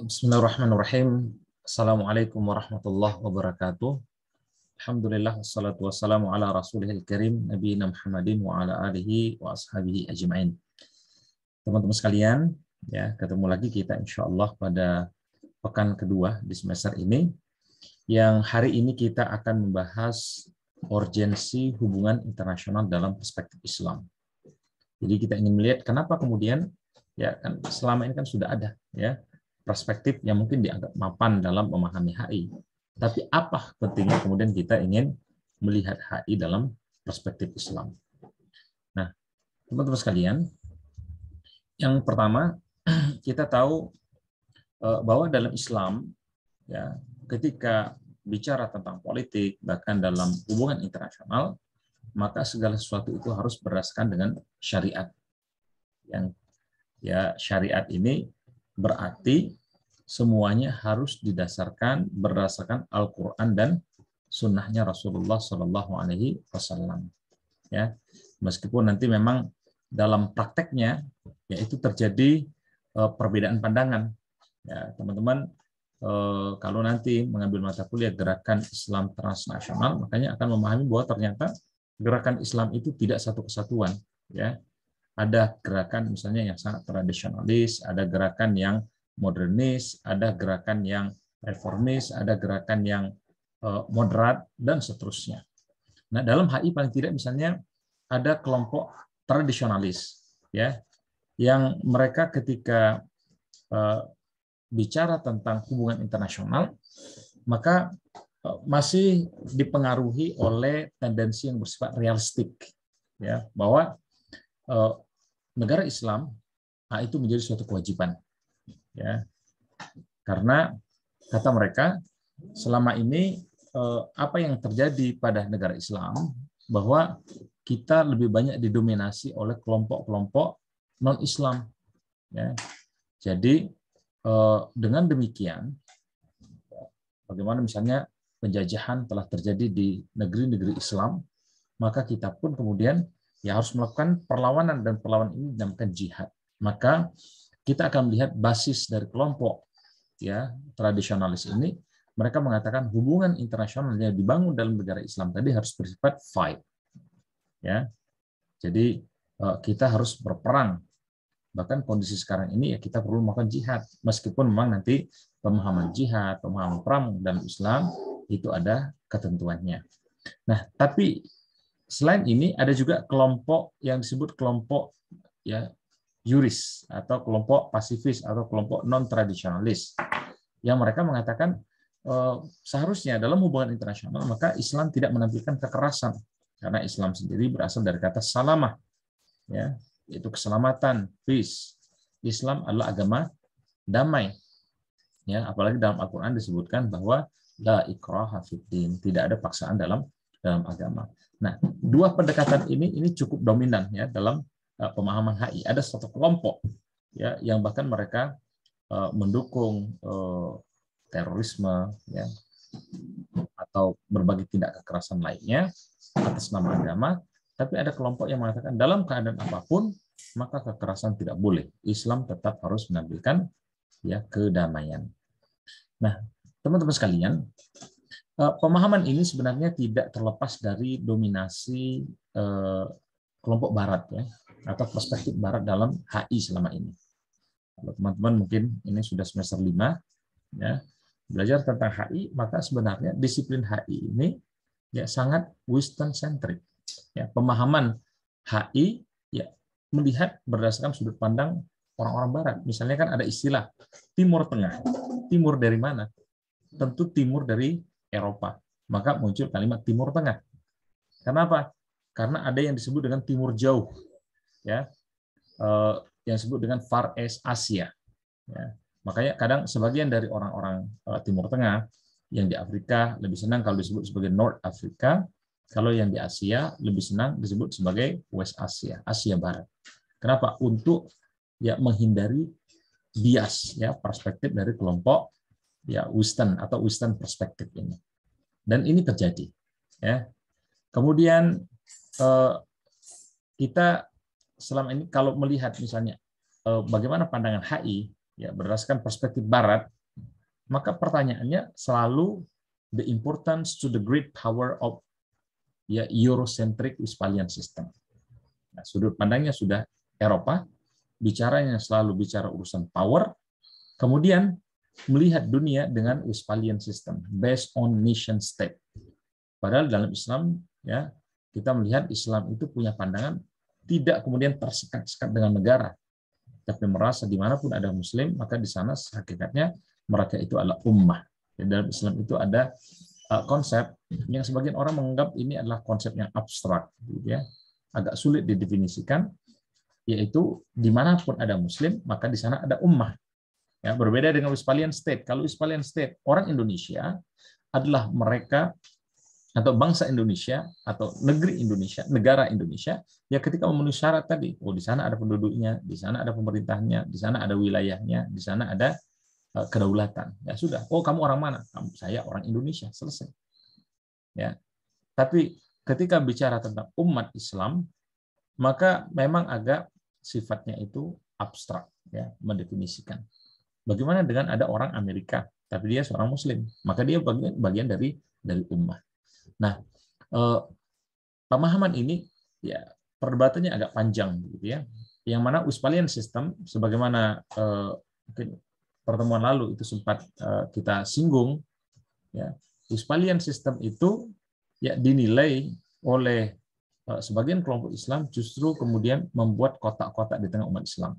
Bismillahirrahmanirrahim. Assalamualaikum warahmatullahi wabarakatuh. Alhamdulillah, wassalatu wassalamu ala rasulihil karim, nabiyina Muhammadin wa ala alihi wa ashabihi ajma'in. Teman-teman sekalian, ya, ketemu lagi kita insya Allah pada pekan kedua di semester ini, yang hari ini kita akan membahas urgensi hubungan internasional dalam perspektif Islam. Jadi kita ingin melihat kenapa kemudian, ya kan selama ini kan sudah ada, ya, perspektif yang mungkin dianggap mapan dalam memahami HI. Tapi apa pentingnya kemudian kita ingin melihat HI dalam perspektif Islam? Nah, teman-teman sekalian, yang pertama kita tahu bahwa dalam Islam, ya, ketika bicara tentang politik, bahkan dalam hubungan internasional, maka segala sesuatu itu harus berdasarkan dengan syariat. Yang ya syariat ini berarti semuanya harus didasarkan berdasarkan Al-Quran dan sunnahnya Rasulullah Shallallahu Alaihi Wasallam. Ya, meskipun nanti memang dalam prakteknya yaitu terjadi perbedaan pandangan. Ya, teman-teman, kalau nanti mengambil mata kuliah gerakan Islam transnasional, makanya akan memahami bahwa ternyata gerakan Islam itu tidak satu kesatuan. Ya, ada gerakan misalnya yang sangat tradisionalis, ada gerakan yang modernis, ada gerakan yang reformis, ada gerakan yang moderat, dan seterusnya. Nah, dalam HI paling tidak misalnya ada kelompok tradisionalis, ya, yang mereka ketika bicara tentang hubungan internasional, maka masih dipengaruhi oleh tendensi yang bersifat realistik, ya, bahwa negara Islam itu menjadi suatu kewajiban, ya, karena kata mereka selama ini apa yang terjadi pada negara Islam bahwa kita lebih banyak didominasi oleh kelompok-kelompok non-Islam, ya. Jadi dengan demikian, bagaimana misalnya penjajahan telah terjadi di negeri-negeri Islam, maka kita pun kemudian ya harus melakukan perlawanan, dan perlawanan ini dinamakan jihad. Maka kita akan melihat basis dari kelompok, ya, tradisionalis ini, mereka mengatakan hubungan internasional yang dibangun dalam negara Islam tadi harus bersifat fight, ya. Jadi kita harus berperang. Bahkan kondisi sekarang ini ya kita perlu melakukan jihad, meskipun memang nanti pemahaman jihad, pemahaman perang dalam Islam itu ada ketentuannya. Nah, tapi selain ini ada juga kelompok yang disebut kelompok, ya, yuris atau kelompok pasifis atau kelompok non tradisionalis, yang mereka mengatakan seharusnya dalam hubungan internasional maka Islam tidak menampilkan kekerasan, karena Islam sendiri berasal dari kata salamah, ya, yaitu keselamatan, peace. Islam adalah agama damai, ya, apalagi dalam Al-Quran disebutkan bahwa la ikraha fiddin, tidak ada paksaan dalam agama. Nah, dua pendekatan ini cukup dominan, ya, dalam pemahaman HI. Ada satu kelompok, ya, yang bahkan mereka mendukung terorisme, ya, atau berbagai tindak kekerasan lainnya atas nama agama. Tapi ada kelompok yang mengatakan dalam keadaan apapun maka kekerasan tidak boleh. Islam tetap harus menampilkan, ya, kedamaian. Nah, teman-teman sekalian, pemahaman ini sebenarnya tidak terlepas dari dominasi kelompok Barat, ya, atau perspektif Barat dalam HI selama ini. Kalau teman-teman mungkin ini sudah semester 5, ya, belajar tentang HI, maka sebenarnya disiplin HI ini, ya, sangat Western centric. Ya, pemahaman HI, ya, melihat berdasarkan sudut pandang orang-orang Barat. Misalnya kan ada istilah Timur Tengah. Timur dari mana? Tentu timur dari Eropa. Maka muncul kalimat Timur Tengah. Kenapa? Karena ada yang disebut dengan Timur Jauh, ya, yang disebut dengan Far East Asia. Ya. Makanya kadang sebagian dari orang-orang Timur Tengah yang di Afrika lebih senang kalau disebut sebagai North Africa, kalau yang di Asia lebih senang disebut sebagai West Asia, Asia Barat. Kenapa? Untuk, ya, menghindari bias, ya, perspektif dari kelompok, ya, Western atau Western perspektif ini. Dan ini terjadi, ya. Kemudian kita selama ini kalau melihat misalnya bagaimana pandangan HI ya berdasarkan perspektif Barat, maka pertanyaannya selalu the importance to the great power of ya Eurocentric Westphalian system. Nah, sudut pandangnya sudah Eropa, bicaranya selalu bicara urusan power, kemudian melihat dunia dengan Westphalian system based on nation state. Padahal dalam Islam ya kita melihat Islam itu punya pandangan tidak kemudian tersekat-sekat dengan negara, tapi merasa dimanapun ada Muslim maka di sana hakikatnya mereka itu adalah ummah. Dalam Islam itu ada konsep yang sebagian orang menganggap ini adalah konsep yang abstrak, gitu ya, agak sulit didefinisikan, yaitu dimanapun ada Muslim maka di sana ada ummah. Ya, berbeda dengan Westphalian State. Kalau Westphalian State, orang Indonesia adalah mereka atau bangsa Indonesia atau negeri Indonesia, negara Indonesia, ya ketika memenuhi syarat tadi, oh di sana ada penduduknya, di sana ada pemerintahnya, di sana ada wilayahnya, di sana ada kedaulatan. Ya sudah, oh kamu orang mana? Saya orang Indonesia, selesai. Ya. Tapi ketika bicara tentang umat Islam, maka memang agak sifatnya itu abstrak, ya, mendefinisikan. Bagaimana dengan ada orang Amerika, tapi dia seorang Muslim, maka dia bagian dari ummah. Nah, pemahaman ini ya perdebatannya agak panjang, gitu ya. Yang mana Westphalian system, sebagaimana mungkin pertemuan lalu itu sempat kita singgung, ya, Westphalian system itu ya dinilai oleh sebagian kelompok Islam justru kemudian membuat kotak-kotak di tengah umat Islam.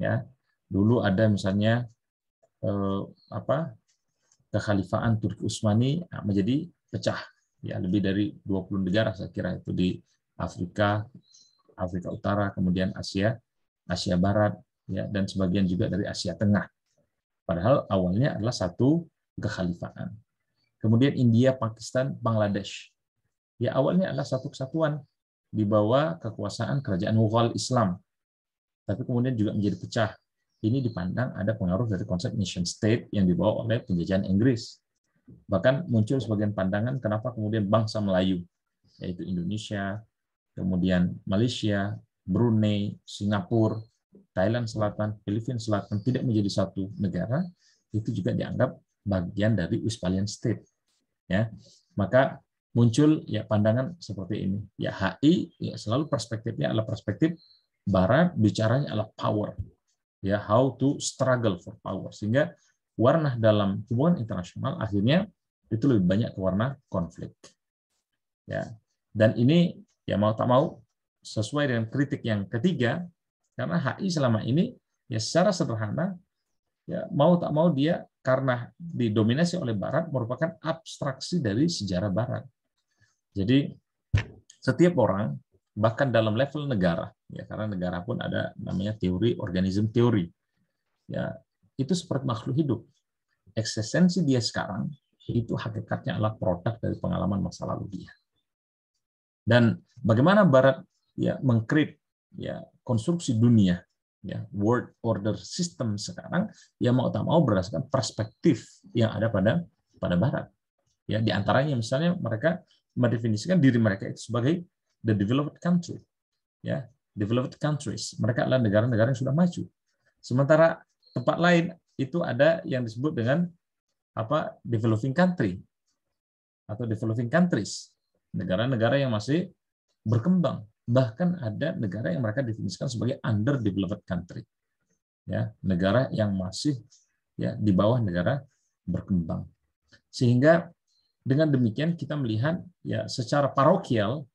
Ya, dulu ada misalnya kekhalifaan Turki Utsmani menjadi pecah, ya lebih dari 20 negara saya kira itu di Afrika Utara, kemudian Asia Barat, ya, dan sebagian juga dari Asia Tengah. Padahal awalnya adalah satu kekhalifaan. Kemudian India, Pakistan, Bangladesh, ya awalnya adalah satu kesatuan di bawah kekuasaan kerajaan Mughal Islam, tapi kemudian juga menjadi pecah. Ini dipandang ada pengaruh dari konsep nation state yang dibawa oleh penjajahan Inggris. Bahkan muncul sebagian pandangan kenapa kemudian bangsa Melayu, yaitu Indonesia, kemudian Malaysia, Brunei, Singapura, Thailand Selatan, Filipina Selatan tidak menjadi satu negara, itu juga dianggap bagian dari Westphalian state. Ya, maka muncul ya pandangan seperti ini. Ya HI ya selalu perspektifnya adalah perspektif Barat, bicaranya adalah power. Ya, how to struggle for power, sehingga warna dalam hubungan internasional akhirnya itu lebih banyak ke warna konflik. Ya, dan ini ya mau tak mau sesuai dengan kritik yang ketiga, karena HI selama ini ya secara sederhana ya mau tak mau dia karena didominasi oleh Barat merupakan abstraksi dari sejarah Barat. Jadi setiap orang bahkan dalam level negara, ya karena negara pun ada namanya teori organism teori, ya itu seperti makhluk hidup. Eksistensi dia sekarang itu hakikatnya adalah produk dari pengalaman masa lalu dia. Dan bagaimana Barat ya mengkreat ya konstruksi dunia, ya world order system sekarang, ya mau tak mau berdasarkan perspektif yang ada pada Barat. Ya di antaranya misalnya mereka mendefinisikan diri mereka itu sebagai the developed country, ya developed countries. Mereka adalah negara-negara yang sudah maju. Sementara tempat lain itu ada yang disebut dengan developing country atau developing countries, negara-negara yang masih berkembang. Bahkan ada negara yang mereka definisikan sebagai underdeveloped country, ya negara yang masih ya di bawah negara berkembang. Sehingga dengan demikian kita melihat ya secara parokial,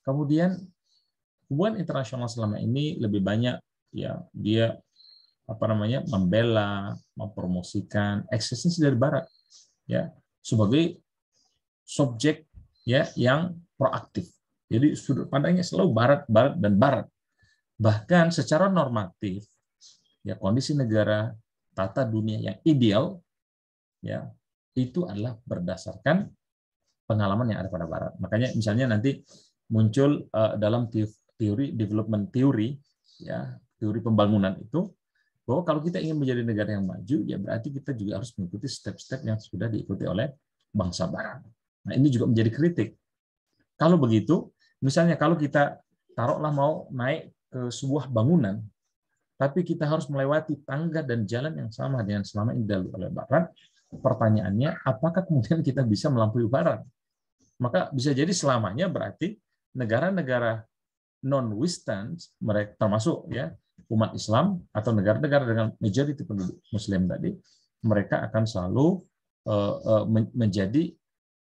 kemudian hubungan internasional selama ini lebih banyak ya dia membela, mempromosikan eksistensi dari Barat ya sebagai subjek ya yang proaktif. Jadi sudut pandangnya selalu Barat, dan Barat. Bahkan secara normatif ya kondisi negara, tata dunia yang ideal ya itu adalah berdasarkan pengalaman yang ada pada Barat. Makanya misalnya nanti muncul dalam teori development teori, ya teori pembangunan itu, bahwa kalau kita ingin menjadi negara yang maju, ya berarti kita juga harus mengikuti step-step yang sudah diikuti oleh bangsa Barat. Nah ini juga menjadi kritik. Kalau begitu, misalnya kalau kita taruhlah mau naik ke sebuah bangunan, tapi kita harus melewati tangga dan jalan yang sama dengan selama ini dilalui oleh Barat. Pertanyaannya, apakah kemudian kita bisa melampaui Barat? Maka bisa jadi selamanya berarti negara-negara non-Western, mereka termasuk ya umat Islam atau negara-negara dengan majority penduduk Muslim tadi, mereka akan selalu menjadi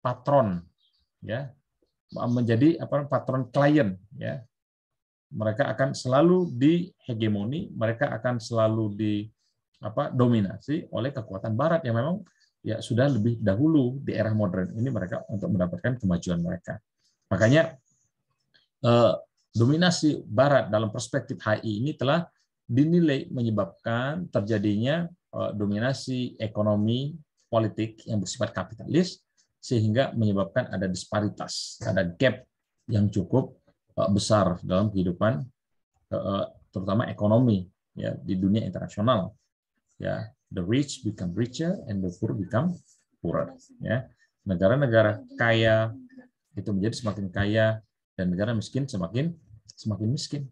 patron, ya, menjadi patron klien, ya. Mereka akan selalu dihegemoni, mereka akan selalu dominasi oleh kekuatan Barat yang memang ya sudah lebih dahulu di era modern ini mereka untuk mendapatkan kemajuan mereka. Makanya dominasi Barat dalam perspektif HI ini telah dinilai menyebabkan terjadinya dominasi ekonomi politik yang bersifat kapitalis, sehingga menyebabkan ada disparitas, ada gap yang cukup besar dalam kehidupan, terutama ekonomi ya di dunia internasional. Ya, the rich become richer and the poor become poorer. Ya, negara-negara kaya itu menjadi semakin kaya dan negara miskin semakin miskin.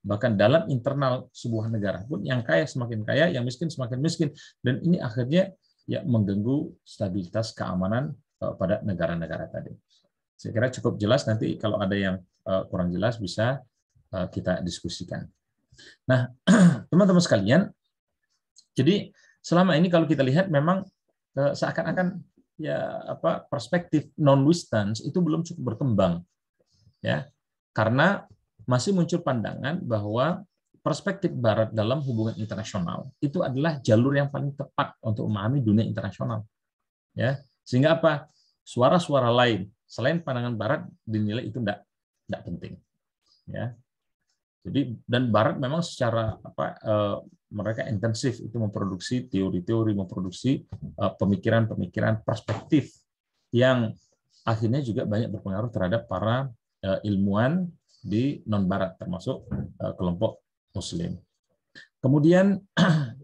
Bahkan dalam internal sebuah negara pun yang kaya semakin kaya, yang miskin semakin miskin, dan ini akhirnya ya mengganggu stabilitas keamanan pada negara-negara tadi. Saya kira cukup jelas, nanti kalau ada yang kurang jelas bisa kita diskusikan. Nah, teman-teman sekalian, jadi selama ini kalau kita lihat memang seakan-akan ya perspektif non-Western itu belum cukup berkembang, ya, karena masih muncul pandangan bahwa perspektif Barat dalam hubungan internasional itu adalah jalur yang paling tepat untuk memahami dunia internasional, ya, sehingga apa, suara-suara lain selain pandangan Barat dinilai itu tidak penting, ya. Jadi dan Barat memang secara mereka intensif itu memproduksi teori-teori, memproduksi pemikiran-pemikiran, perspektif yang akhirnya juga banyak berpengaruh terhadap para ilmuwan di non-Barat, termasuk kelompok Muslim. Kemudian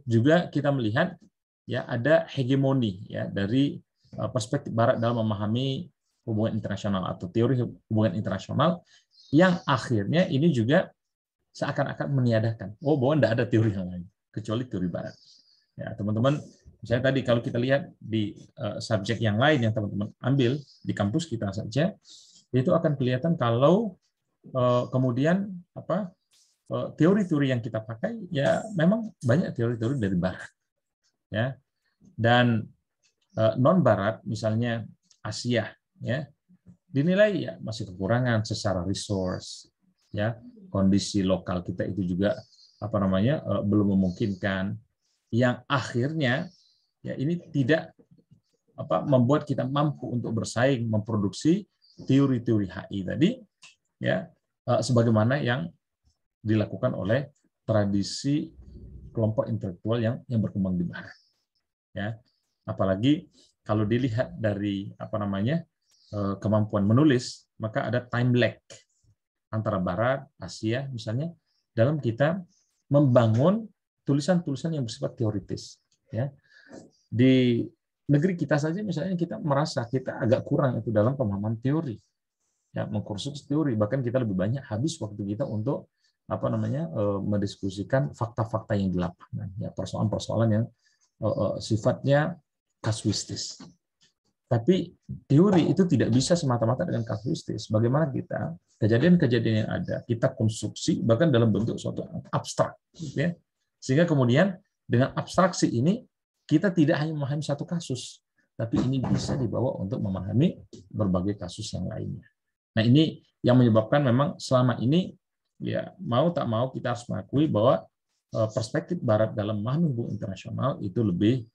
juga kita melihat ya ada hegemoni ya dari perspektif Barat dalam memahami hubungan internasional atau teori hubungan internasional yang akhirnya ini juga seakan-akan meniadakan, bahwa tidak ada teori yang lain kecuali teori Barat. Ya, teman-teman, misalnya tadi kalau kita lihat di subjek yang lain yang teman-teman ambil di kampus kita saja, itu akan kelihatan kalau kemudian teori-teori yang kita pakai ya memang banyak teori-teori dari Barat, ya. Dan non-Barat, misalnya Asia, ya, dinilai ya masih kekurangan secara resource, ya, kondisi lokal kita itu juga belum memungkinkan, yang akhirnya ya ini tidak membuat kita mampu untuk bersaing memproduksi teori-teori HI tadi, ya, sebagaimana yang dilakukan oleh tradisi kelompok intelektual yang berkembang di Barat, ya. Apalagi kalau dilihat dari kemampuan menulis, maka ada time lag antara Barat, Asia misalnya dalam kita membangun tulisan-tulisan yang bersifat teoritis, ya. Di negeri kita saja misalnya kita merasa kita agak kurang itu dalam pemahaman teori, ya, mengkursus teori, bahkan kita lebih banyak habis waktu kita untuk mendiskusikan fakta-fakta yang di lapangan, ya, persoalan-persoalan yang sifatnya kasuistis. Tapi teori itu tidak bisa semata-mata dengan kasuistis. Bagaimana kita kejadian-kejadian yang ada kita konstruksi bahkan dalam bentuk suatu abstrak, ya. Sehingga kemudian dengan abstraksi ini kita tidak hanya memahami satu kasus, tapi ini bisa dibawa untuk memahami berbagai kasus yang lainnya. Nah, ini yang menyebabkan memang selama ini ya mau tak mau kita harus mengakui bahwa perspektif Barat dalam memahami hubungan internasional itu lebih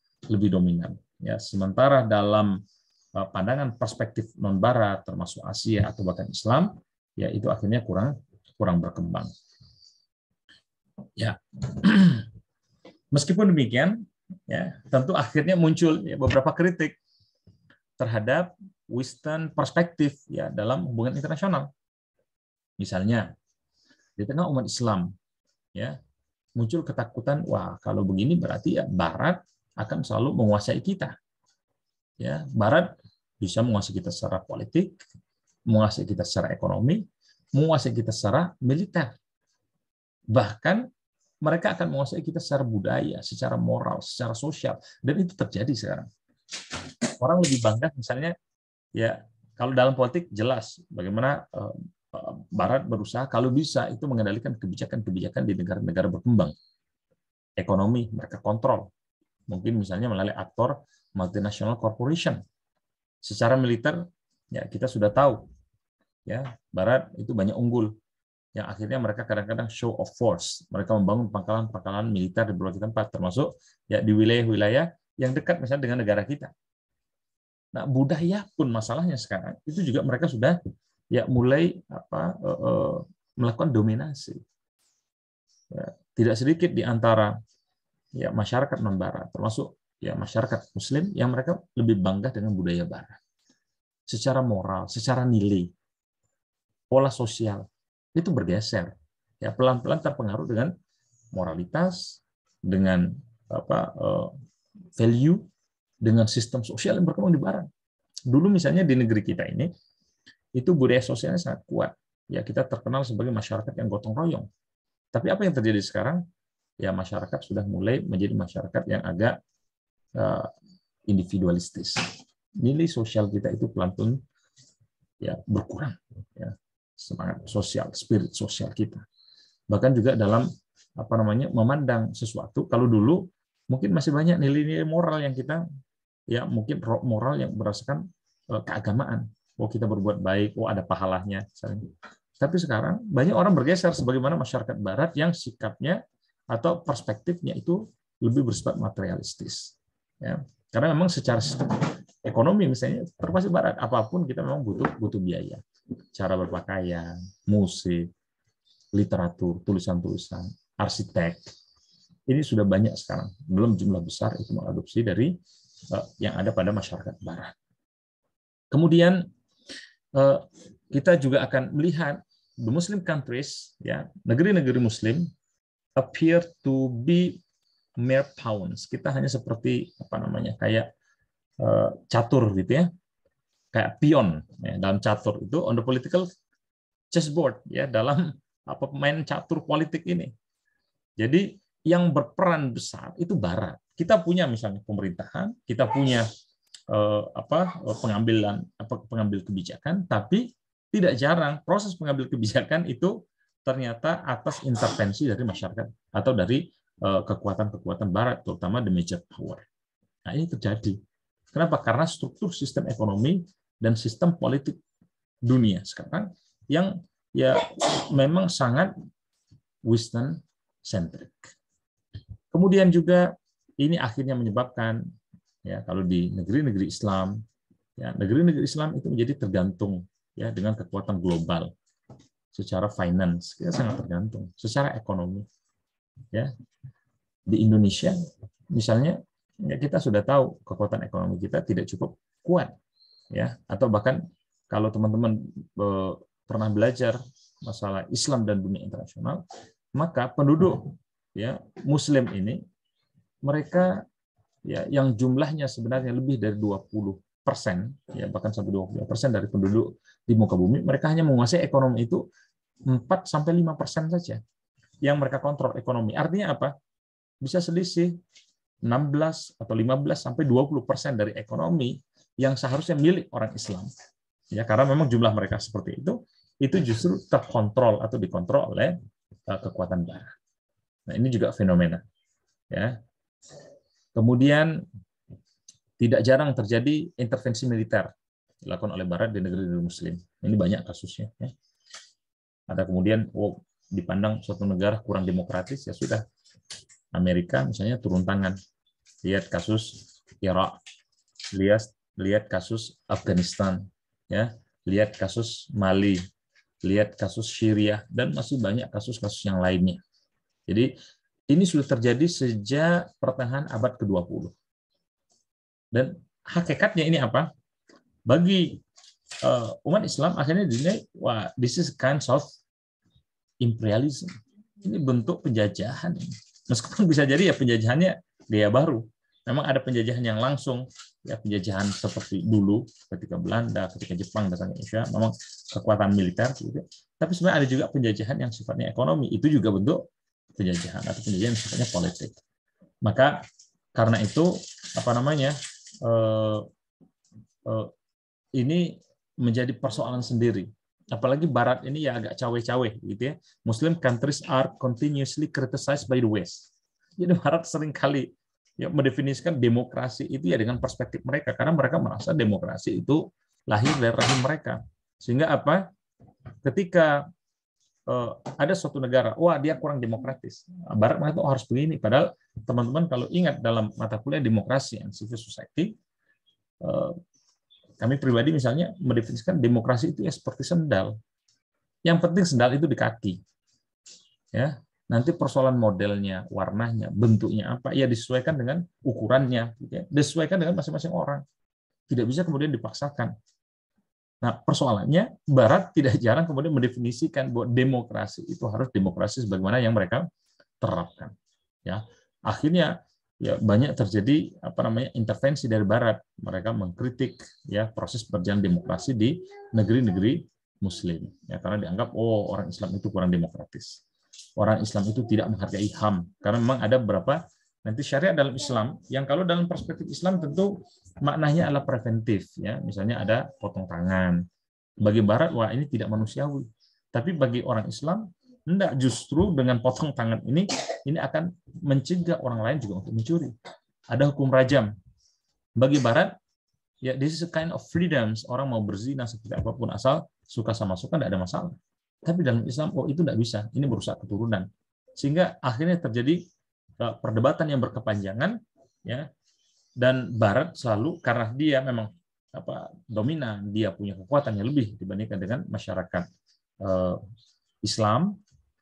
dominan, ya. Sementara dalam pandangan perspektif non Barat termasuk Asia atau bahkan Islam, ya itu akhirnya kurang berkembang, ya. Meskipun demikian, ya tentu akhirnya muncul ya beberapa kritik terhadap Western perspektif ya dalam hubungan internasional. Misalnya di tengah umat Islam, ya, muncul ketakutan, wah kalau begini berarti ya Barat akan selalu menguasai kita. Ya, Barat bisa menguasai kita secara politik, menguasai kita secara ekonomi, menguasai kita secara militer. Bahkan mereka akan menguasai kita secara budaya, secara moral, secara sosial, dan itu terjadi sekarang. Orang lebih bangga misalnya, ya kalau dalam politik jelas bagaimana Barat berusaha kalau bisa itu mengendalikan kebijakan-kebijakan di negara-negara berkembang. Ekonomi mereka kontrol, mungkin misalnya melalui aktor multinational corporation. Secara militer, ya kita sudah tahu, ya Barat itu banyak unggul, yang akhirnya mereka kadang-kadang show of force. Mereka membangun pangkalan-pangkalan militer di berbagai tempat, termasuk ya di wilayah-wilayah yang dekat misalnya dengan negara kita. Nah, budaya pun masalahnya sekarang itu juga mereka sudah ya mulai melakukan dominasi. Ya, tidak sedikit di antara ya masyarakat non-Barat, termasuk ya masyarakat Muslim yang mereka lebih bangga dengan budaya Barat. Secara moral, secara nilai, pola sosial itu bergeser. Ya pelan-pelan terpengaruh dengan moralitas, dengan value, dengan sistem sosial yang berkembang di Barat. Dulu misalnya di negeri kita ini, itu budaya sosialnya sangat kuat. Ya kita terkenal sebagai masyarakat yang gotong royong. Tapi apa yang terjadi sekarang? Ya masyarakat sudah mulai menjadi masyarakat yang agak individualistis. Nilai sosial kita itu pelan-pelan ya berkurang. Ya, semangat sosial, spirit sosial kita. Bahkan juga dalam memandang sesuatu. Kalau dulu mungkin masih banyak nilai-nilai moral yang kita ya mungkin moral yang berdasarkan keagamaan. Oh kita berbuat baik, oh ada pahalanya. Tapi sekarang banyak orang bergeser sebagaimana masyarakat Barat yang sikapnya atau perspektifnya itu lebih bersifat materialistis. Ya. Karena memang secara sistem ekonomi misalnya termasuk Barat apapun kita memang butuh biaya. Cara berpakaian, musik, literatur, tulisan-tulisan, arsitek. Ini sudah banyak sekarang. Belum jumlah besar itu mengadopsi dari yang ada pada masyarakat Barat. Kemudian kita juga akan melihat the Muslim countries, ya negeri-negeri Muslim appear to be mere pawns. Kita hanya seperti kayak catur gitu ya, kayak pion ya, dalam catur itu on the political chessboard ya dalam pemain catur politik ini. Jadi yang berperan besar itu Barat. Kita punya misalnya pemerintahan, kita punya pengambil kebijakan, tapi tidak jarang proses pengambil kebijakan itu ternyata atas intervensi dari masyarakat atau dari kekuatan-kekuatan Barat, terutama the major power. Nah ini terjadi. Kenapa? Karena struktur sistem ekonomi dan sistem politik dunia sekarang yang ya memang sangat Western centric. Kemudian juga ini akhirnya menyebabkan ya kalau di negeri-negeri Islam, ya negeri-negeri Islam itu menjadi tergantung ya dengan kekuatan global. Secara finance kita sangat tergantung, secara ekonomi. Ya. Di Indonesia misalnya ya kita sudah tahu kekuatan ekonomi kita tidak cukup kuat ya, atau bahkan kalau teman-teman pernah belajar masalah Islam dan dunia internasional, maka penduduk ya Muslim ini mereka ya yang jumlahnya sebenarnya lebih dari 20%, ya bahkan sampai 20% dari penduduk di muka bumi, mereka hanya menguasai ekonomi itu 4-5% saja yang mereka kontrol ekonomi. Artinya apa? Bisa selisih 16 atau 15-20% dari ekonomi yang seharusnya milik orang Islam. Ya karena memang jumlah mereka seperti itu justru terkontrol atau dikontrol oleh kekuatan Barat. Nah, ini juga fenomena. Ya. Kemudian tidak jarang terjadi intervensi militer dilakukan oleh Barat di negeri-negeri Muslim. Ini banyak kasusnya. Ya. Ada kemudian dipandang suatu negara kurang demokratis, ya sudah. Amerika misalnya turun tangan. Lihat kasus Irak, lihat kasus Afghanistan, ya, lihat kasus Mali, lihat kasus Syria, dan masih banyak kasus-kasus yang lainnya. Jadi ini sudah terjadi sejak pertengahan abad ke-20. Dan hakikatnya ini apa? Bagi umat Islam akhirnya dinilai, wah, this is kinds of imperialism. Ini bentuk penjajahan. Meskipun bisa jadi ya penjajahannya gaya baru. Memang ada penjajahan yang langsung, ya penjajahan seperti dulu ketika Belanda, ketika Jepang datang ke Indonesia, memang kekuatan militer gitu. Tapi sebenarnya ada juga penjajahan yang sifatnya ekonomi. Itu juga bentuk penjajahan atau penjajahan yang sifatnya politik. Maka karena itu ini menjadi persoalan sendiri. Apalagi Barat ini ya agak cawe-cawe gitu ya. Muslim countries are continuously criticized by the West. Jadi Barat seringkali ya mendefinisikan demokrasi itu ya dengan perspektif mereka, karena mereka merasa demokrasi itu lahir dari rahim mereka. Sehingga apa? Ketika ada suatu negara, wah dia kurang demokratis, Barat mengatakan oh, harus begini. Padahal teman-teman kalau ingat dalam mata kuliah demokrasi and civil society, kami pribadi misalnya mendefinisikan demokrasi itu ya seperti sendal. Yang penting sendal itu di kaki. Ya, nanti persoalan modelnya, warnanya, bentuknya apa, ya disesuaikan dengan ukurannya, gitu ya. Disesuaikan dengan masing-masing orang. Tidak bisa kemudian dipaksakan. Nah, persoalannya Barat tidak jarang kemudian mendefinisikan bahwa demokrasi itu harus demokrasi sebagaimana yang mereka terapkan. Ya, akhirnya ya banyak terjadi intervensi dari Barat. Mereka mengkritik ya proses berjalan demokrasi di negeri-negeri Muslim. Ya, karena dianggap oh orang Islam itu kurang demokratis. Orang Islam itu tidak menghargai HAM. Karena memang ada beberapa nanti syariat dalam Islam yang kalau dalam perspektif Islam tentu maknanya adalah preventif. Ya, misalnya ada potong tangan. Bagi Barat wah ini tidak manusiawi. Tapi bagi orang Islam enggak, justru dengan potong tangan ini akan mencegah orang lain juga untuk mencuri. Ada hukum rajam. Bagi Barat, ya this is a kind of freedoms. Orang mau berzina seperti apapun asal suka sama suka tidak ada masalah. Tapi dalam Islam, oh itu tidak bisa. Ini merusak keturunan. Sehingga akhirnya terjadi perdebatan yang berkepanjangan, ya. Dan Barat selalu karena dia memang dominan, dia punya kekuatan yang lebih dibandingkan dengan masyarakat Islam.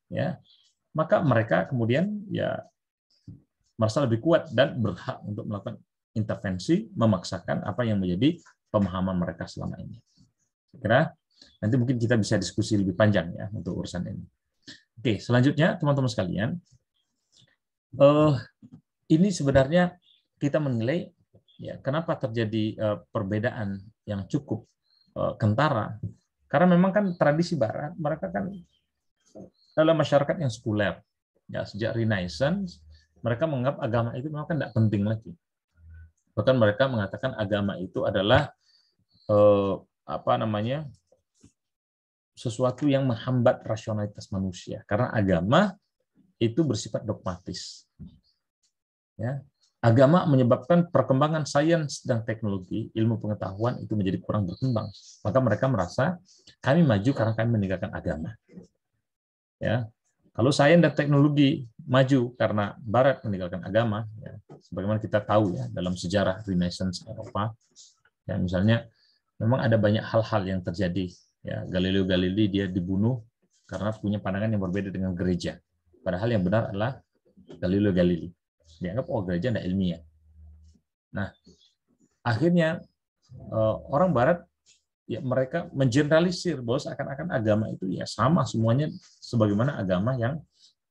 Ya, maka mereka kemudian ya merasa lebih kuat dan berhak untuk melakukan intervensi, memaksakan apa yang menjadi pemahaman mereka selama ini. Saya kira nanti mungkin kita bisa diskusi lebih panjang ya untuk urusan ini. Oke, selanjutnya teman-teman sekalian, ini sebenarnya kita menilai ya kenapa terjadi perbedaan yang cukup kentara, karena memang kan tradisi Barat mereka kan dalam masyarakat yang sekuler. Ya, sejak Renaissance, mereka menganggap agama itu memang kan tidak penting lagi. Bahkan mereka mengatakan agama itu adalah sesuatu yang menghambat rasionalitas manusia. Karena agama itu bersifat dogmatis. Ya, agama menyebabkan perkembangan sains dan teknologi, ilmu pengetahuan itu menjadi kurang berkembang. Maka mereka merasa kami maju karena kami meninggalkan agama. Ya, kalau sains dan teknologi maju karena Barat meninggalkan agama, ya, sebagaimana kita tahu ya dalam sejarah Renaissance Eropa, ya misalnya memang ada banyak hal-hal yang terjadi. Ya, Galileo Galilei dia dibunuh karena punya pandangan yang berbeda dengan gereja. Padahal yang benar adalah Galileo Galilei. Dianggap oh gereja tidak ilmiah. Nah, akhirnya orang Barat ya mereka mengeneralisir bahwa seakan-akan agama itu ya sama semuanya sebagaimana agama yang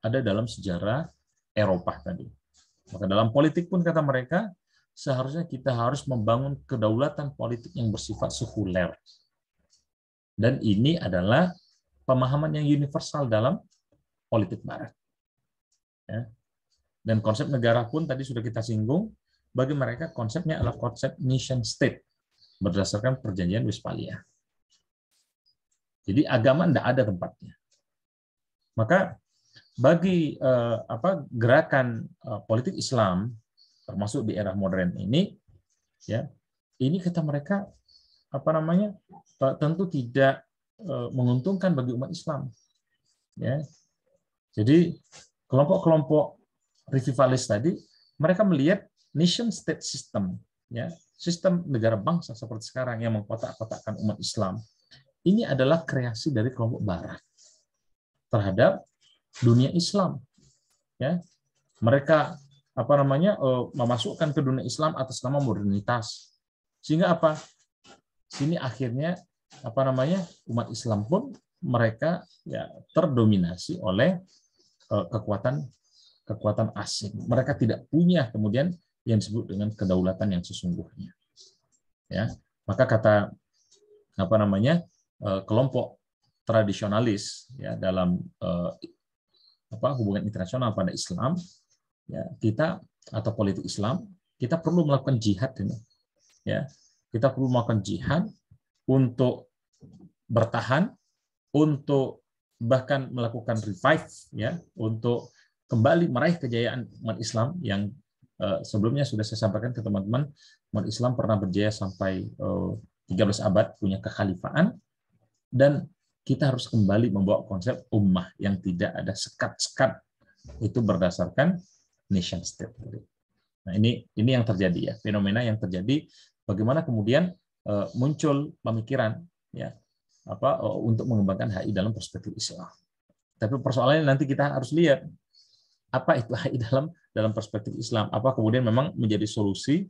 ada dalam sejarah Eropa tadi. Maka dalam politik pun kata mereka seharusnya kita harus membangun kedaulatan politik yang bersifat sekuler. Dan ini adalah pemahaman yang universal dalam politik Barat. Ya. Dan konsep negara pun tadi sudah kita singgung, bagi mereka konsepnya adalah konsep nation state berdasarkan perjanjian Westphalia. Jadi agama tidak ada tempatnya. Maka bagi gerakan politik Islam termasuk di era modern ini, ya ini kata mereka tentu tidak menguntungkan bagi umat Islam. Ya, jadi kelompok-kelompok revivalis tadi mereka melihat nation state system, ya sistem negara bangsa seperti sekarang yang mengkotak-kotakkan umat Islam. Ini adalah kreasi dari kelompok Barat terhadap dunia Islam. Ya, mereka memasukkan ke dunia Islam atas nama modernitas. Sehingga apa? Sini akhirnya umat Islam pun mereka ya terdominasi oleh kekuatan asing. Mereka tidak punya kemudian yang disebut dengan kedaulatan yang sesungguhnya. Ya, maka kata kelompok tradisionalis ya dalam hubungan internasional pada Islam, ya kita atau politik Islam, kita perlu melakukan jihad ini. Ya, kita perlu melakukan jihad untuk bertahan, untuk bahkan melakukan revive, ya, untuk kembali meraih kejayaan umat Islam yang sebelumnya sudah saya sampaikan ke teman-teman, umat Islam pernah berjaya sampai 13 abad punya kekhalifahan, dan kita harus kembali membawa konsep ummah yang tidak ada sekat-sekat, itu berdasarkan nation state. Nah, ini yang terjadi, ya, fenomena yang terjadi. Bagaimana kemudian muncul pemikiran, ya, untuk mengembangkan HI dalam perspektif Islam. Tapi persoalannya nanti kita harus lihat apa itu HI dalam perspektif Islam. Apa kemudian memang menjadi solusi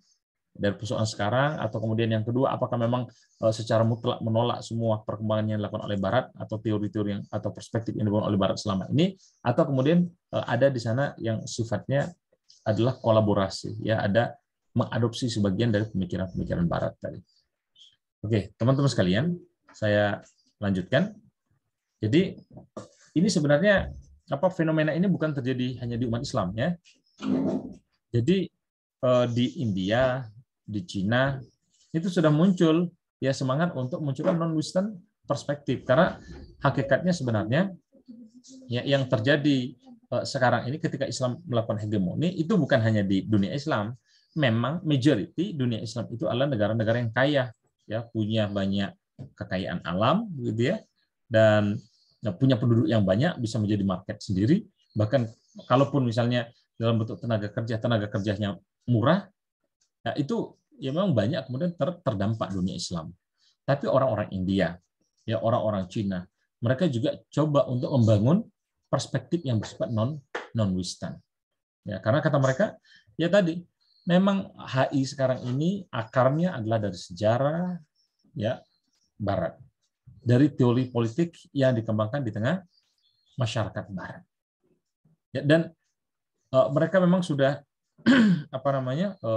dari persoalan sekarang, atau kemudian yang kedua, apakah memang secara mutlak menolak semua perkembangan yang dilakukan oleh Barat atau teori-teori yang atau perspektif yang dibangun oleh Barat selama ini, atau kemudian ada di sana yang sifatnya adalah kolaborasi, ya, ada mengadopsi sebagian dari pemikiran-pemikiran Barat tadi. Oke, teman-teman sekalian, saya lanjutkan. Jadi ini sebenarnya fenomena ini bukan terjadi hanya di umat Islam, ya. Jadi di India, di Cina itu sudah muncul, ya, semangat untuk munculkan non-Western perspektif, karena hakikatnya sebenarnya, ya, yang terjadi sekarang ini ketika Islam melakukan hegemoni itu bukan hanya di dunia Islam. Memang majority dunia Islam itu adalah negara-negara yang kaya, ya, punya banyak kekayaan alam, gitu, ya, dan punya penduduk yang banyak, bisa menjadi market sendiri. Bahkan kalaupun misalnya dalam bentuk tenaga kerjanya murah, nah, itu ya memang banyak kemudian terdampak dunia Islam. Tapi orang-orang India, ya, orang-orang Cina, mereka juga coba untuk membangun perspektif yang bersifat non-Western. Ya, karena kata mereka, ya tadi, memang HI sekarang ini akarnya adalah dari sejarah, ya, Barat, dari teori politik yang dikembangkan di tengah masyarakat Barat. Ya, dan mereka memang sudah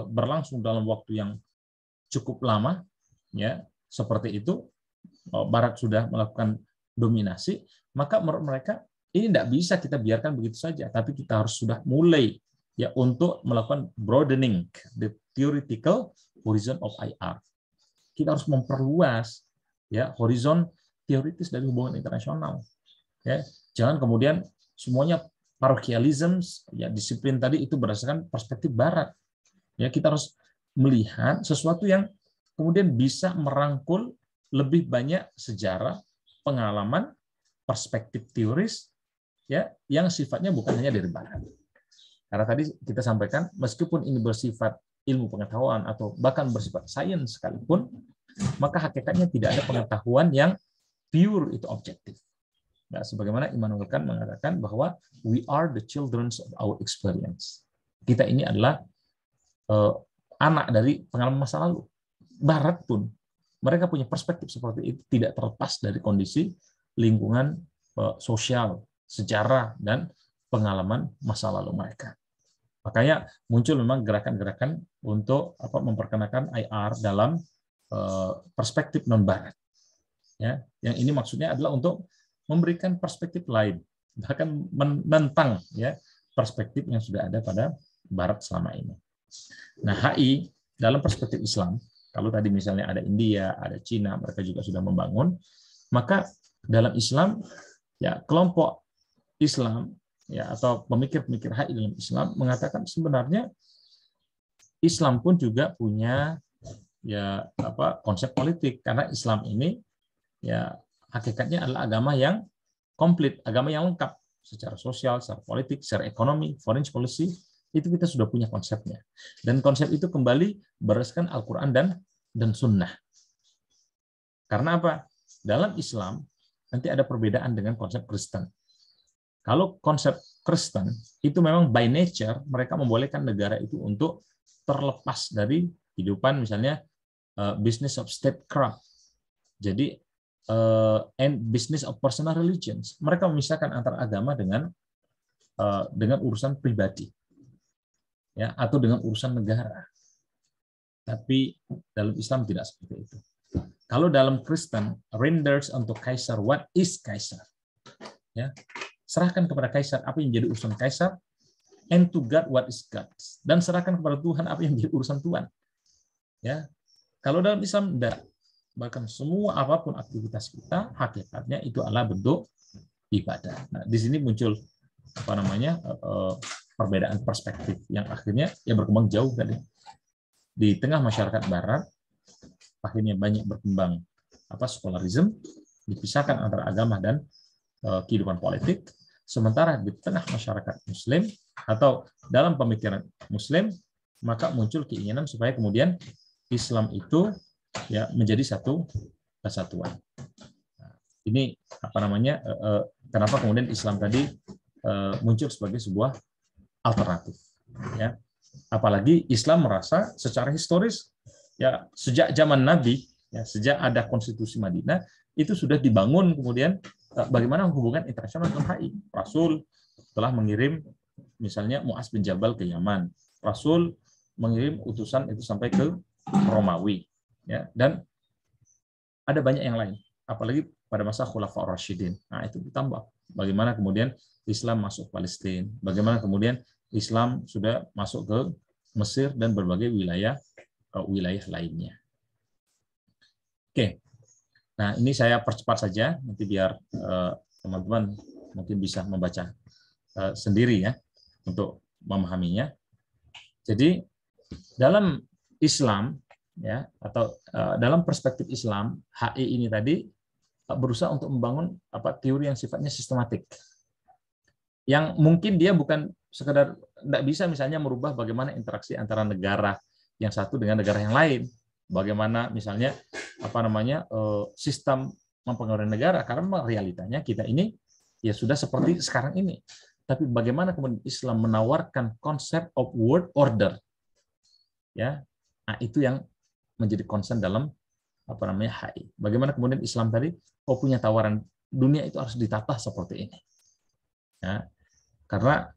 berlangsung dalam waktu yang cukup lama, ya, seperti itu. Barat sudah melakukan dominasi, maka menurut mereka ini tidak bisa kita biarkan begitu saja, tapi kita harus sudah mulai, ya, untuk melakukan broadening the theoretical horizon of IR. Kita harus memperluas, ya, horizon teoritis dari hubungan internasional. Ya, jangan kemudian semuanya parochialism, ya, disiplin tadi itu berdasarkan perspektif Barat. Ya, kita harus melihat sesuatu yang kemudian bisa merangkul lebih banyak sejarah, pengalaman, perspektif teoris, ya, yang sifatnya bukan hanya dari Barat. Karena tadi kita sampaikan, meskipun ini bersifat ilmu pengetahuan atau bahkan bersifat sains sekalipun, maka hakikatnya tidak ada pengetahuan yang pure itu objektif. Nah, sebagaimana Immanuel Kant mengatakan bahwa we are the children of our experience. Kita ini adalah anak dari pengalaman masa lalu. Barat pun mereka punya perspektif seperti itu, tidak terlepas dari kondisi lingkungan sosial, sejarah, dan pengalaman masa lalu mereka. Makanya muncul memang gerakan-gerakan untuk memperkenalkan IR dalam perspektif non-Barat. Ya, yang ini maksudnya adalah untuk memberikan perspektif lain, bahkan menentang, ya, perspektif yang sudah ada pada Barat selama ini. Nah, HI dalam perspektif Islam, kalau tadi misalnya ada India, ada Cina, mereka juga sudah membangun, maka dalam Islam, ya, kelompok Islam, ya, atau pemikir-pemikir HI dalam Islam mengatakan sebenarnya Islam pun juga punya, ya, konsep politik, karena Islam ini, ya, hakikatnya adalah agama yang komplit, agama yang lengkap secara sosial, secara politik, secara ekonomi, foreign policy, itu kita sudah punya konsepnya. Dan konsep itu kembali berdasarkan Al-Quran dan Sunnah. Karena apa? Dalam Islam nanti ada perbedaan dengan konsep Kristen. Kalau konsep Kristen itu memang by nature mereka membolehkan negara itu untuk terlepas dari kehidupan misalnya business of statecraft. Jadi and business of personal religions. Mereka memisahkan antara agama dengan urusan pribadi, ya, atau dengan urusan negara. Tapi dalam Islam tidak seperti itu. Kalau dalam Kristen, renders unto Kaisar what is Kaisar. Ya, serahkan kepada kaisar apa yang jadi urusan kaisar, and to God what is God's, dan serahkan kepada Tuhan apa yang jadi urusan Tuhan. Ya, kalau dalam Islam tidak, bahkan semua apapun aktivitas kita hakikatnya itu adalah bentuk ibadah. Nah, di sini muncul perbedaan perspektif yang akhirnya ya berkembang jauh tadi. Di tengah masyarakat Barat akhirnya banyak berkembang sekularisme, dipisahkan antara agama dan kehidupan politik. Sementara di tengah masyarakat Muslim atau dalam pemikiran Muslim, maka muncul keinginan supaya kemudian Islam itu ya menjadi satu kesatuan. Nah, ini kenapa kemudian Islam tadi muncul sebagai sebuah alternatif. Ya, apalagi Islam merasa secara historis ya sejak zaman Nabi, ya sejak ada Konstitusi Madinah itu sudah dibangun kemudian bagaimana hubungan internasional dengan HI. Rasul telah mengirim misalnya Mu'az bin Jabal ke Yaman. Rasul mengirim utusan itu sampai ke Romawi, ya, dan ada banyak yang lain. Apalagi pada masa Khulafaur Rasyidin. Nah, itu ditambah. Bagaimana kemudian Islam masuk Palestina, bagaimana kemudian Islam sudah masuk ke Mesir dan berbagai wilayah lainnya. Oke. Nah, ini saya percepat saja nanti biar teman-teman mungkin bisa membaca sendiri ya untuk memahaminya. Jadi dalam Islam ya atau dalam perspektif Islam, HI ini tadi berusaha untuk membangun teori yang sifatnya sistematik. Yang mungkin dia bukan sekedar tidak bisa misalnya merubah bagaimana interaksi antara negara yang satu dengan negara yang lain. Bagaimana misalnya sistem mempengaruhi negara, karena realitanya kita ini ya sudah seperti sekarang ini. Tapi bagaimana kemudian Islam menawarkan konsep of world order, ya, nah itu yang menjadi concern dalam HI. Bagaimana kemudian Islam tadi punya tawaran dunia itu harus ditata seperti ini, ya, karena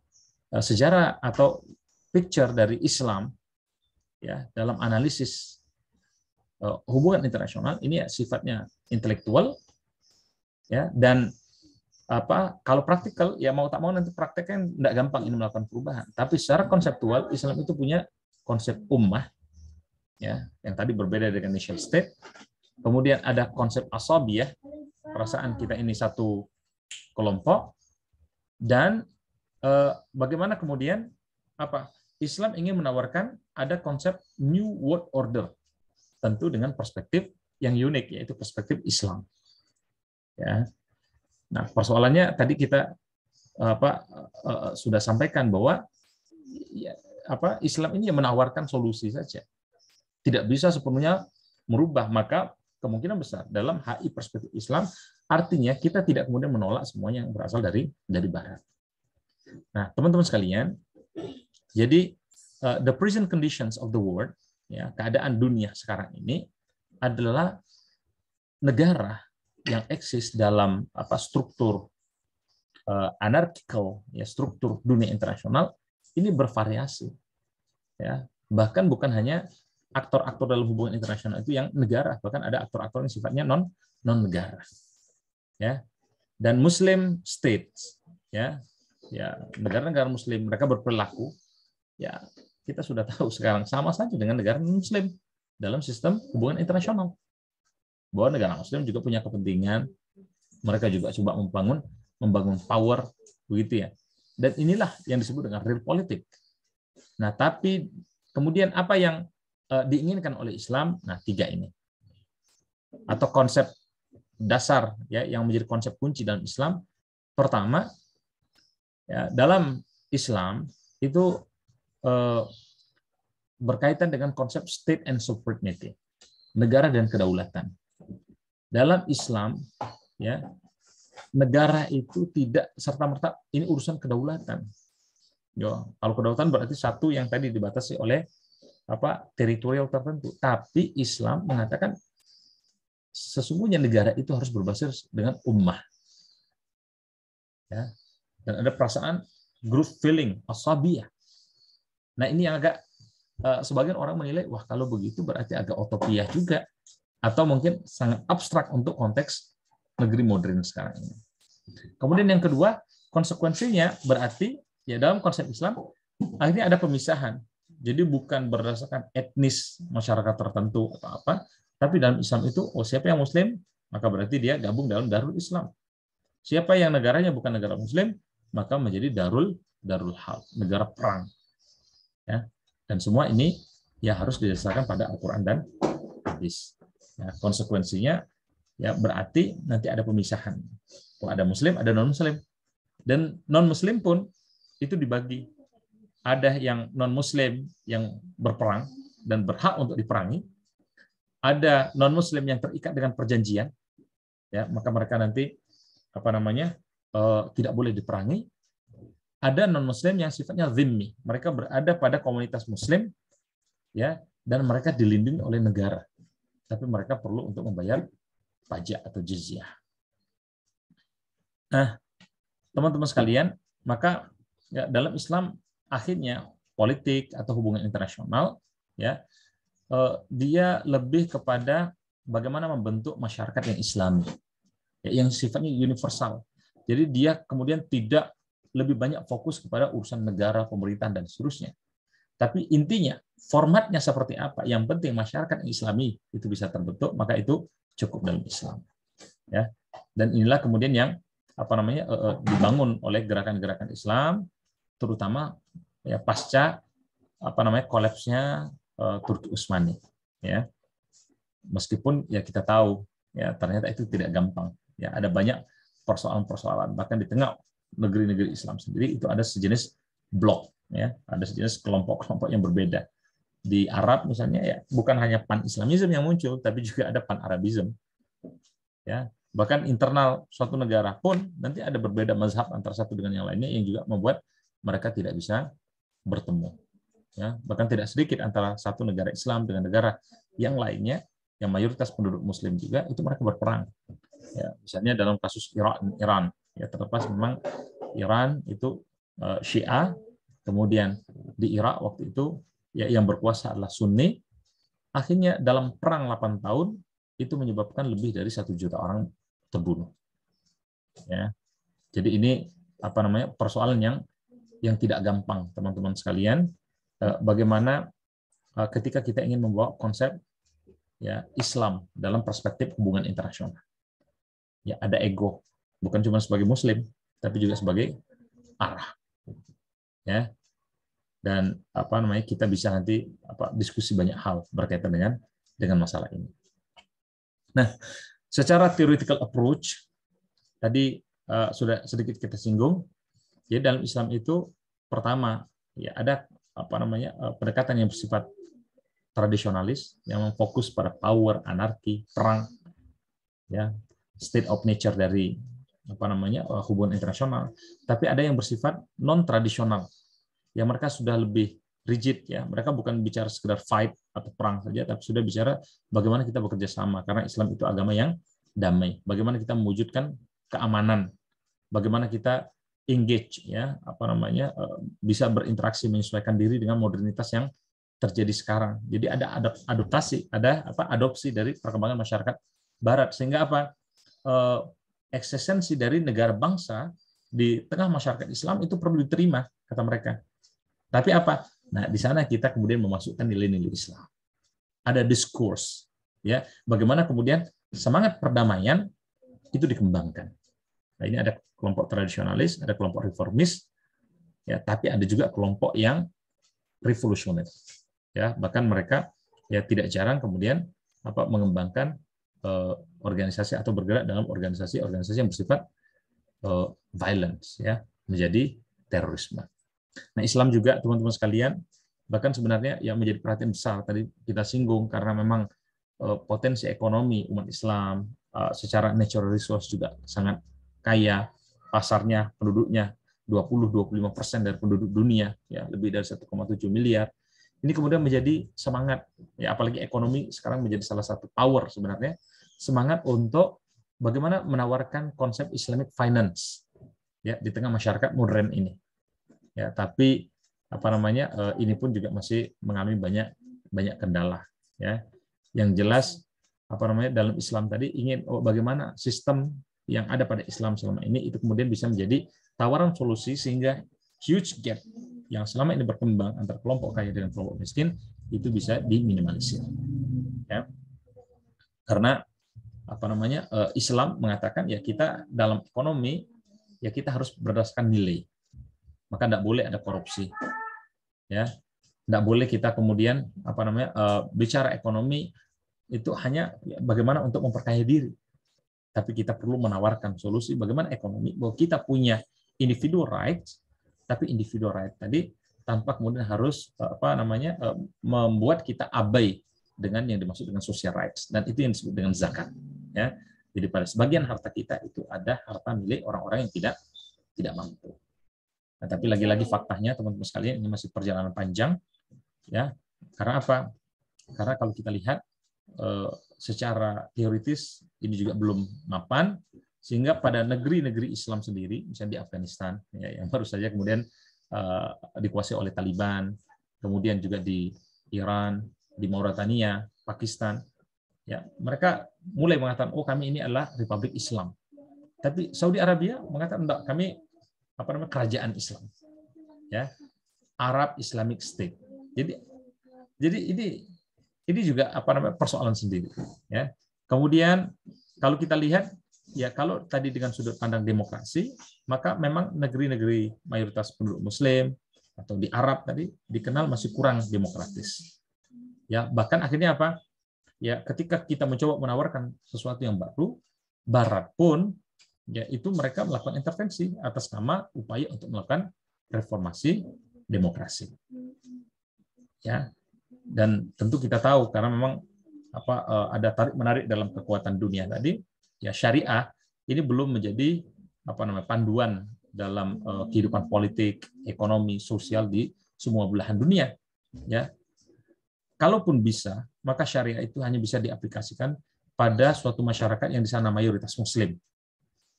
sejarah atau picture dari Islam ya dalam analisis hubungan internasional ini ya sifatnya intelektual, ya, dan kalau praktikal ya mau tak mau nanti prakteknya tidak gampang ini melakukan perubahan. Tapi secara konseptual Islam itu punya konsep ummah, ya, yang tadi berbeda dengan nation state. Kemudian ada konsep asabiyah, perasaan kita ini satu kelompok, dan bagaimana kemudian Islam ingin menawarkan ada konsep new world order, tentu dengan perspektif yang unik, yaitu perspektif Islam. Ya. Nah, persoalannya tadi kita sudah sampaikan bahwa ya, Islam ini menawarkan solusi saja, tidak bisa sepenuhnya merubah. Maka kemungkinan besar dalam HI perspektif Islam artinya kita tidak kemudian menolak semuanya yang berasal dari Barat. Nah, teman-teman sekalian, jadi the present conditions of the world, ya, keadaan dunia sekarang ini adalah negara yang eksis dalam struktur anarkikal, ya, struktur dunia internasional ini bervariasi, ya, bahkan bukan hanya aktor-aktor dalam hubungan internasional itu yang negara, bahkan ada aktor-aktor yang sifatnya non negara, ya, dan Muslim states, ya negara-negara Muslim mereka berperilaku, ya kita sudah tahu sekarang sama saja dengan negara Muslim dalam sistem hubungan internasional. Bahwa negara Muslim juga punya kepentingan, mereka juga coba membangun power, begitu ya. Dan inilah yang disebut dengan real politik. Nah, tapi kemudian apa yang diinginkan oleh Islam? Nah, 3 ini. Atau konsep dasar ya yang menjadi konsep kunci dalam Islam. Pertama, ya, dalam Islam itu berkaitan dengan konsep state and sovereignty, negara dan kedaulatan. Dalam Islam, ya, negara itu tidak serta-merta ini urusan kedaulatan. Yo, kalau kedaulatan berarti satu yang tadi dibatasi oleh teritorial tertentu. Tapi Islam mengatakan sesungguhnya negara itu harus berbasis dengan ummah. Ya. Dan ada perasaan group feeling, asabiyah. Nah, ini yang agak sebagian orang menilai, wah kalau begitu berarti agak utopiah juga, atau mungkin sangat abstrak untuk konteks negeri modern sekarang ini. Kemudian yang kedua, konsekuensinya berarti ya dalam konsep Islam akhirnya ada pemisahan. Jadi bukan berdasarkan etnis masyarakat tertentu atau apa, tapi dalam Islam itu siapa yang Muslim maka berarti dia gabung dalam Darul Islam. Siapa yang negaranya bukan negara Muslim maka menjadi Darul Harb, negara perang. Ya. Dan semua ini ya harus didasarkan pada Al-Quran dan hadis. Ya, konsekuensinya ya berarti nanti ada pemisahan. Kalau ada Muslim, ada non-Muslim. Dan non-Muslim pun itu dibagi. Ada yang non-Muslim yang berperang dan berhak untuk diperangi. Ada non-Muslim yang terikat dengan perjanjian. Ya, maka mereka nanti tidak boleh diperangi. Ada non-Muslim yang sifatnya zimmi. Mereka berada pada komunitas Muslim, ya, dan mereka dilindungi oleh negara. Tapi mereka perlu untuk membayar pajak atau jizyah. Nah, teman-teman sekalian, maka ya, dalam Islam akhirnya politik atau hubungan internasional, ya, dia lebih kepada bagaimana membentuk masyarakat yang Islami, ya, yang sifatnya universal. Jadi dia kemudian tidak lebih banyak fokus kepada urusan negara, pemerintahan, dan seterusnya. Tapi intinya, formatnya seperti apa, yang penting masyarakat Islami itu bisa terbentuk, maka itu cukup dalam Islam. Ya. Dan inilah kemudian yang dibangun oleh gerakan-gerakan Islam, terutama ya pasca kolapsnya Turki Utsmani. Ya. Meskipun ya kita tahu ya ternyata itu tidak gampang. Ya, ada banyak persoalan-persoalan, bahkan di tengah negeri-negeri Islam sendiri itu ada sejenis blok, ya, ada sejenis kelompok-kelompok yang berbeda. Di Arab misalnya ya bukan hanya pan-Islamisme yang muncul, tapi juga ada pan-Arabisme. Ya, bahkan internal suatu negara pun nanti ada berbeda mazhab antara satu dengan yang lainnya yang juga membuat mereka tidak bisa bertemu. Ya, bahkan tidak sedikit antara satu negara Islam dengan negara yang lainnya yang mayoritas penduduk Muslim juga itu mereka berperang. Ya, misalnya dalam kasus Iran, ya terlepas memang Iran itu Syiah, kemudian di Irak waktu itu ya yang berkuasa adalah Sunni. Akhirnya dalam perang 8 tahun itu menyebabkan lebih dari 1 juta orang terbunuh. Ya, jadi ini persoalan yang tidak gampang, teman-teman sekalian. Bagaimana ketika kita ingin membawa konsep ya Islam dalam perspektif hubungan internasional. Ya, ada ego, bukan cuma sebagai Muslim, tapi juga sebagai arah. Ya. Dan kita bisa nanti diskusi banyak hal berkaitan dengan masalah ini. Nah, secara theoretical approach tadi sudah sedikit kita singgung. Jadi dalam Islam itu pertama ya ada pendekatan yang bersifat tradisionalis yang fokus pada power, anarki, perang, ya, state of nature dari hubungan internasional. Tapi ada yang bersifat non tradisional yang mereka sudah lebih rigid, ya, mereka bukan bicara sekedar fight atau perang saja, tapi sudah bicara bagaimana kita bekerja sama, karena Islam itu agama yang damai, bagaimana kita mewujudkan keamanan, bagaimana kita engage, ya, bisa berinteraksi, menyesuaikan diri dengan modernitas yang terjadi sekarang. Jadi ada adopsi dari perkembangan masyarakat Barat, sehingga eksistensi dari negara bangsa di tengah masyarakat Islam itu perlu diterima, kata mereka. Tapi nah, di sana kita kemudian memasukkan nilai-nilai Islam. Ada diskurs, ya, bagaimana kemudian semangat perdamaian itu dikembangkan. Nah, ini ada kelompok tradisionalis, ada kelompok reformis, ya, tapi ada juga kelompok yang revolusioner. Ya, bahkan mereka ya tidak jarang kemudian mengembangkan organisasi atau bergerak dalam organisasi-organisasi yang bersifat violence, ya, menjadi terorisme. Nah, Islam juga, teman-teman sekalian, bahkan sebenarnya yang menjadi perhatian besar tadi kita singgung karena memang potensi ekonomi umat Islam secara natural resource juga sangat kaya, pasarnya, penduduknya 20-25% dari penduduk dunia, ya, lebih dari 1,7 miliar. Ini kemudian menjadi semangat, ya, apalagi ekonomi sekarang menjadi salah satu power sebenarnya, semangat untuk bagaimana menawarkan konsep Islamic finance, ya, di tengah masyarakat modern ini. Ya, tapi ini pun juga masih mengalami banyak kendala, ya. Yang jelas dalam Islam tadi ingin bagaimana sistem yang ada pada Islam selama ini itu kemudian bisa menjadi tawaran solusi sehingga huge gap yang selama ini berkembang antara kelompok kaya dengan kelompok miskin itu bisa diminimalisir. Ya. Karena Islam mengatakan ya kita dalam ekonomi ya kita harus berdasarkan nilai. Maka tidak boleh ada korupsi. Ya. Tidak boleh kita kemudian bicara ekonomi itu hanya bagaimana untuk memperkaya diri. Tapi kita perlu menawarkan solusi bagaimana ekonomi bahwa kita punya individual rights, tapi individual right tadi tanpa kemudian harus membuat kita abai dengan yang dimaksud dengan social rights, dan itu yang disebut dengan zakat. Ya, jadi pada sebagian harta kita itu ada harta milik orang-orang yang tidak mampu. Nah, tapi lagi-lagi faktanya teman-teman sekalian ini masih perjalanan panjang, ya. Karena apa? Karena kalau kita lihat secara teoritis ini juga belum mapan, sehingga pada negeri-negeri Islam sendiri, misalnya di Afghanistan, ya, yang baru saja kemudian dikuasai oleh Taliban, kemudian juga di Iran, di Mauritania, Pakistan, ya mereka mulai mengatakan, oh kami ini adalah Republik Islam. Tapi Saudi Arabia mengatakan enggak, kami kerajaan Islam, ya Arab Islamic State. Jadi ini juga persoalan sendiri, ya. Kemudian kalau kita lihat ya kalau tadi dengan sudut pandang demokrasi, maka memang negeri-negeri mayoritas penduduk Muslim atau di Arab tadi dikenal masih kurang demokratis. Ya, bahkan akhirnya apa? Ya, ketika kita mencoba menawarkan sesuatu yang baru, Barat pun ya itu mereka melakukan intervensi atas nama upaya untuk melakukan reformasi demokrasi. Ya. Dan tentu kita tahu karena memang ada tarik menarik dalam kekuatan dunia tadi, ya syariah ini belum menjadi panduan dalam kehidupan politik, ekonomi, sosial di semua belahan dunia. Ya, kalaupun bisa, maka syariah itu hanya bisa diaplikasikan pada suatu masyarakat yang di sana mayoritas Muslim,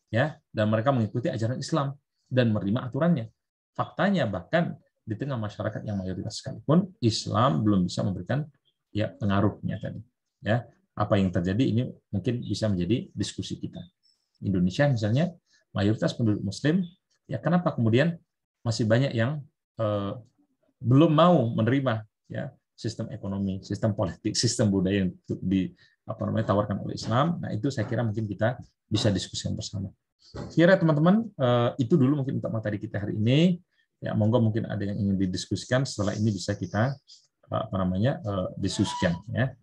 ya, dan mereka mengikuti ajaran Islam dan menerima aturannya. Faktanya bahkan di tengah masyarakat yang mayoritas sekalipun Islam belum bisa memberikan ya pengaruhnya tadi. Ya, apa yang terjadi ini mungkin bisa menjadi diskusi kita. Indonesia misalnya mayoritas penduduk Muslim, ya kenapa kemudian masih banyak yang belum mau menerima ya sistem ekonomi, sistem politik, sistem budaya yang ditawarkan oleh Islam. Nah itu saya kira mungkin kita bisa diskusikan bersama. Kira teman-teman itu dulu mungkin untuk materi kita hari ini. Ya, monggo mungkin ada yang ingin didiskusikan, setelah ini bisa kita diskusikan. Ya.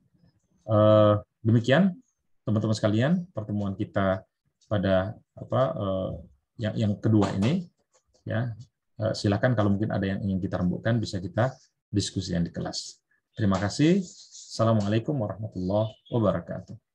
Demikian teman-teman sekalian pertemuan kita pada yang kedua ini. Ya, silakan kalau mungkin ada yang ingin kita rembukkan bisa kita diskusikan di kelas. Terima kasih. Assalamualaikum warahmatullahi wabarakatuh.